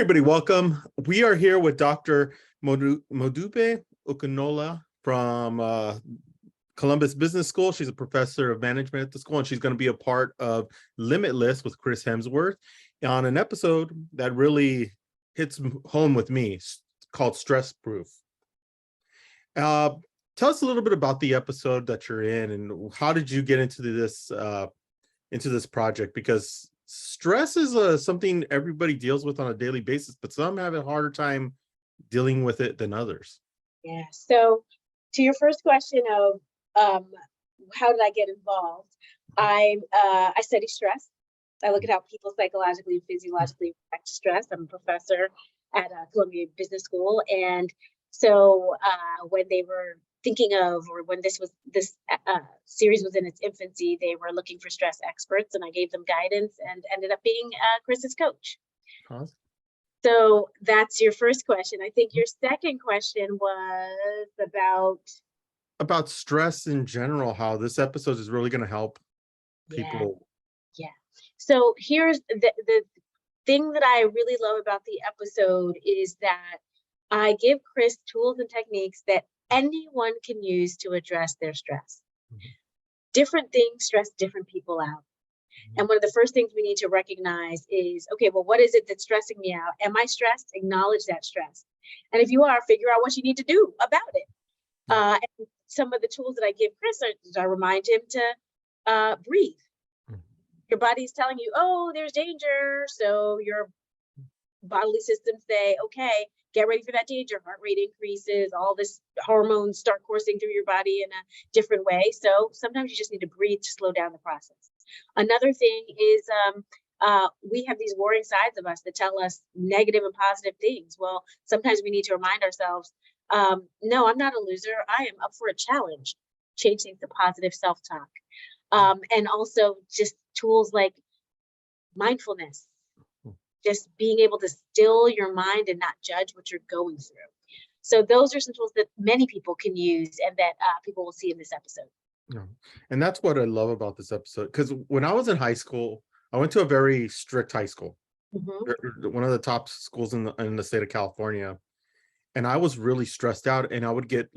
everybody, welcome. We are here with Dr. Modupe Akinola from Columbus Business School. She's a professor of management at the school, and she's going to be a part of Limitless with Chris Hemsworth on an episode that really hits home with me called Stress Proof. Tell us a little bit about the episode that you're in and how did you get into this project, because stress is something everybody deals with on a daily basis, but some have a harder time dealing with it than others. Yeah. So to your first question of how did I get involved? I study stress. I look at how people psychologically and physiologically react to stress. I'm a professor at Columbia Business School. And so when they were thinking of, or when this series was in its infancy, they were looking for stress experts, and I gave them guidance and ended up being Chris's coach. Awesome. So that's your first question. I think your second question was about stress in general, how this episode is really going to help people. Yeah. So here's the thing that I really love about the episode is that I give Chris tools and techniques that anyone can use to address their stress. Mm-hmm. Different things stress different people out. Mm-hmm. And one of the first things we need to recognize is, okay, well, what is it that's stressing me out? Am I stressed? Acknowledge that stress. And if you are, figure out what you need to do about it. Mm-hmm. And some of the tools that I give Chris are remind him to breathe. Mm-hmm. Your body's telling you, oh, there's danger. So your bodily systems say, okay, get ready for that danger. Heart rate increases, all this hormones start coursing through your body in a different way. So sometimes you just need to breathe to slow down the process. Another thing is we have these warring sides of us that tell us negative and positive things. Well, sometimes we need to remind ourselves, no, I'm not a loser. I am up for a challenge. Change things to positive self-talk. And also just tools like mindfulness. Just being able to still your mind and not judge what you're going through. So those are some tools that many people can use and that people will see in this episode. Yeah. And that's what I love about this episode, because when I was in high school, I went to a very strict high school, one of the top schools in the state of California. And I was really stressed out, and I would get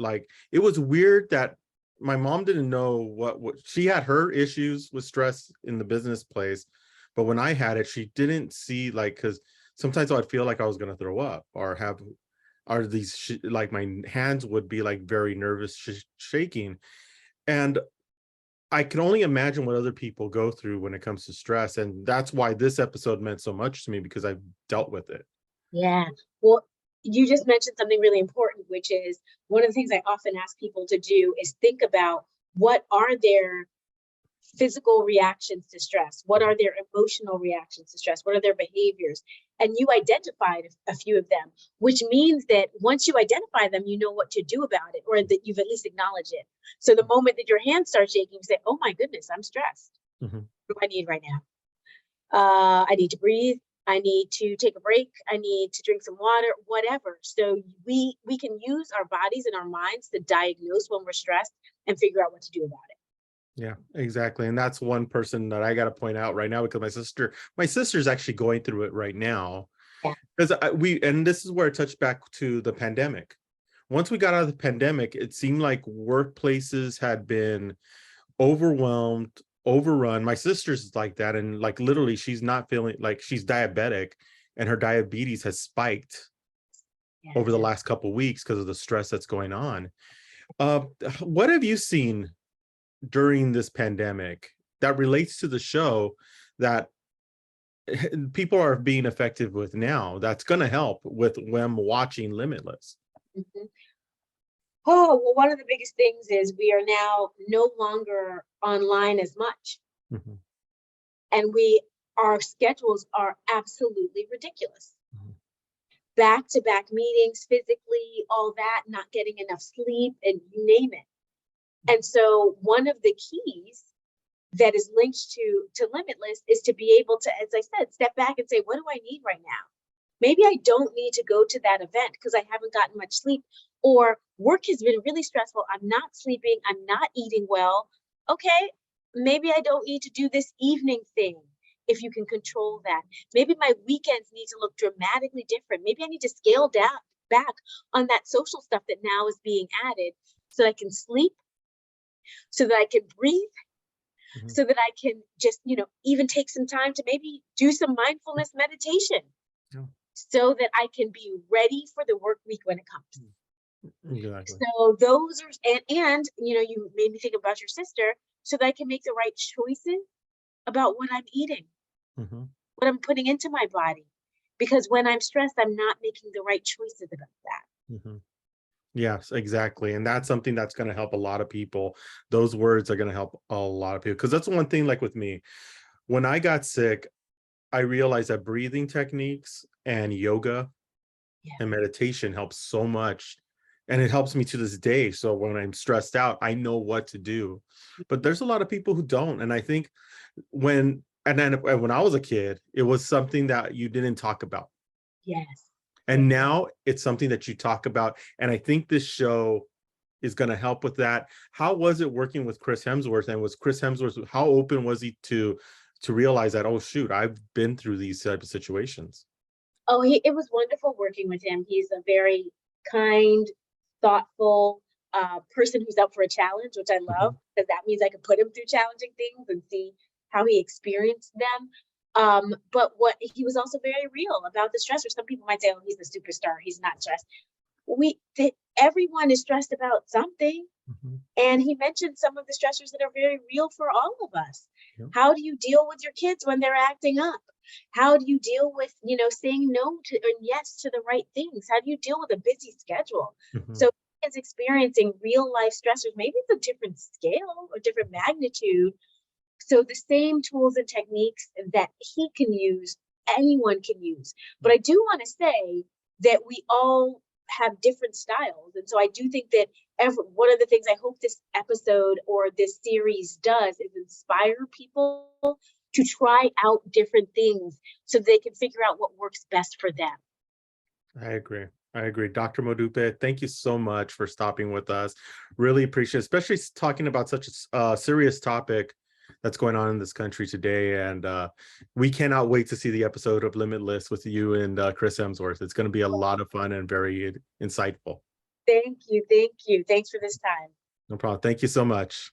it was weird that my mom didn't know what she had her issues with stress in the business place. But when I had it, she didn't see, because sometimes I'd feel like I was going to throw up or my hands would be very nervous, shaking. And I can only imagine what other people go through when it comes to stress. And that's why this episode meant so much to me, because I've dealt with it. Yeah. Well, you just mentioned something really important, which is one of the things I often ask people to do is think about what are their physical reactions to stress? What are their emotional reactions to stress? What are their behaviors? And you identified a few of them, which means that once you identify them, you know what to do about it, or that you've at least acknowledged it. So the moment that your hands start shaking, you say, oh my goodness, I'm stressed. Mm-hmm. What do I need right now? I need to breathe. I need to take a break. I need to drink some water, whatever. So we can use our bodies and our minds to diagnose when we're stressed and figure out what to do about it. Yeah, exactly. And that's one person that I got to point out right now, because my sister's actually going through it right now. Yeah. Because and this is where I touched back to the pandemic. Once we got out of the pandemic, it seemed like workplaces had been overwhelmed, overrun. My sister's like that. And literally she's not feeling she's diabetic, and her diabetes has spiked over the last couple of weeks because of the stress that's going on. What have you seen during this pandemic that relates to the show that people are being effective with now, that's going to help with them watching Limitless? Mm-hmm. Oh, well, one of the biggest things is we are now no longer online as much. Mm-hmm. And our schedules are absolutely ridiculous. Mm-hmm. Back-to-back meetings, physically, all that, not getting enough sleep, and you name it. And so one of the keys that is linked to Limitless is to be able to, as I said, step back and say, what do I need right now? Maybe I don't need to go to that event because I haven't gotten much sleep, or work has been really stressful. I'm not sleeping. I'm not eating well. Okay, maybe I don't need to do this evening thing. if you can control that. Maybe my weekends need to look dramatically different. Maybe I need to scale down back on that social stuff that now is being added so I can sleep, so that I can breathe, so that I can just, even take some time to maybe do some mindfulness meditation so that I can be ready for the work week when it comes. Exactly. So those are, and you made me think about your sister, so that I can make the right choices about what I'm eating, what I'm putting into my body. Because when I'm stressed, I'm not making the right choices about that. Yes, exactly. And that's something that's going to help a lot of people. Those words are going to help a lot of people. Because that's one thing, like with me, when I got sick, I realized that breathing techniques and yoga and meditation helps so much. And it helps me to this day. So when I'm stressed out, I know what to do. But there's a lot of people who don't. And I think when I was a kid, it was something that you didn't talk about. Yes. And now it's something that you talk about. And I think this show is going to help with that. How was it working with Chris Hemsworth? And was Chris Hemsworth, how open was he to realize that, oh, shoot, I've been through these type of situations? Oh, it was wonderful working with him. He's a very kind, thoughtful person who's up for a challenge, which I love, because that means I can put him through challenging things and see how he experienced them. But what he was also very real about the stressor. Some people might say, oh, he's the superstar, he's not stressed. Everyone is stressed about something. And he mentioned some of the stressors that are very real for all of us. How do you deal with your kids when they're acting up? How do you deal with, saying no to or yes to the right things? How do you deal with a busy schedule? So he is experiencing real life stressors. Maybe it's a different scale or different magnitude. So the same tools and techniques that he can use, anyone can use. But I do want to say that we all have different styles. And so I do think that one of the things I hope this episode or this series does is inspire people to try out different things so they can figure out what works best for them. I agree. Dr. Modupe, thank you so much for stopping with us. Really appreciate it, especially talking about such a serious topic that's going on in this country today. And we cannot wait to see the episode of Limitless with you and Chris Hemsworth. It's going to be a lot of fun and very insightful. Thank you. Thanks for this time. No problem. Thank you so much.